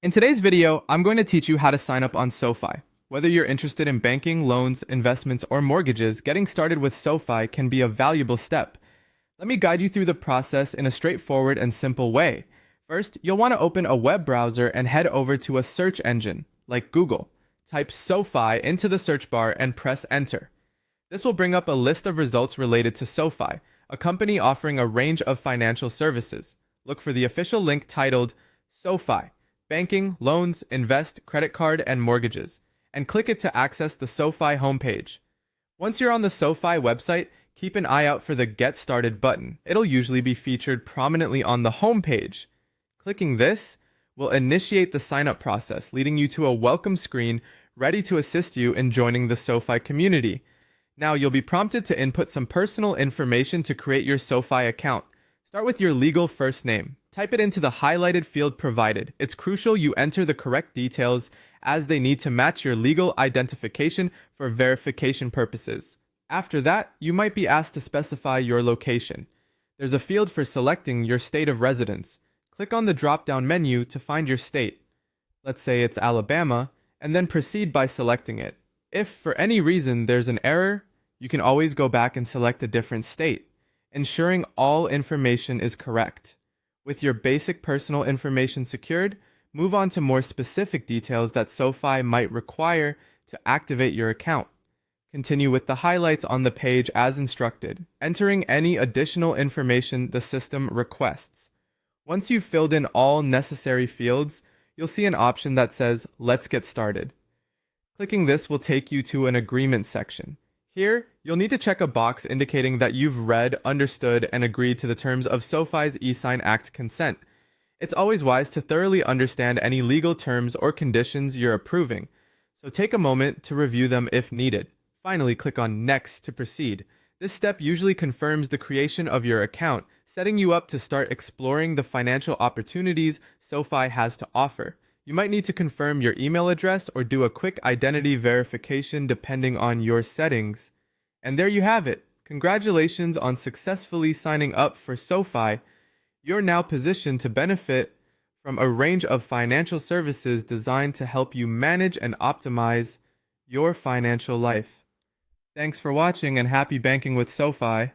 In today's video, I'm going to teach you how to sign up on SoFi. Whether you're interested in banking, loans, investments, or mortgages, getting started with SoFi can be a valuable step. Let me guide you through the process in a straightforward and simple way. First, you'll want to open a web browser and head over to a search engine, like Google. Type SoFi into the search bar and press enter. This will bring up a list of results related to SoFi, a company offering a range of financial services. Look for the official link titled SoFi, Banking, Loans, Invest, Credit Card, and Mortgages, and click it to access the SoFi homepage. Once you're on the SoFi website, keep an eye out for the Get Started button. It'll usually be featured prominently on the homepage. Clicking this will initiate the sign-up process, leading you to a welcome screen ready to assist you in joining the SoFi community. Now you'll be prompted to input some personal information to create your SoFi account. Start with your legal first name. Type it into the highlighted field provided. It's crucial you enter the correct details as they need to match your legal identification for verification purposes. After that, you might be asked to specify your location. There's a field for selecting your state of residence. Click on the drop-down menu to find your state. Let's say it's Alabama, and then proceed by selecting it. If for any reason there's an error, you can always go back and select a different state, ensuring all information is correct. With your basic personal information secured, move on to more specific details that SoFi might require to activate your account. Continue with the highlights on the page as instructed, entering any additional information the system requests. Once you've filled in all necessary fields, you'll see an option that says, "Let's get started." Clicking this will take you to an agreement section. Here, you'll need to check a box indicating that you've read, understood, and agreed to the terms of SoFi's eSign Act consent. It's always wise to thoroughly understand any legal terms or conditions you're approving, so take a moment to review them if needed. Finally, click on Next to proceed. This step usually confirms the creation of your account, setting you up to start exploring the financial opportunities SoFi has to offer. You might need to confirm your email address or do a quick identity verification depending on your settings. And there you have it. Congratulations on successfully signing up for SoFi. You're now positioned to benefit from a range of financial services designed to help you manage and optimize your financial life. Thanks for watching and happy banking with SoFi.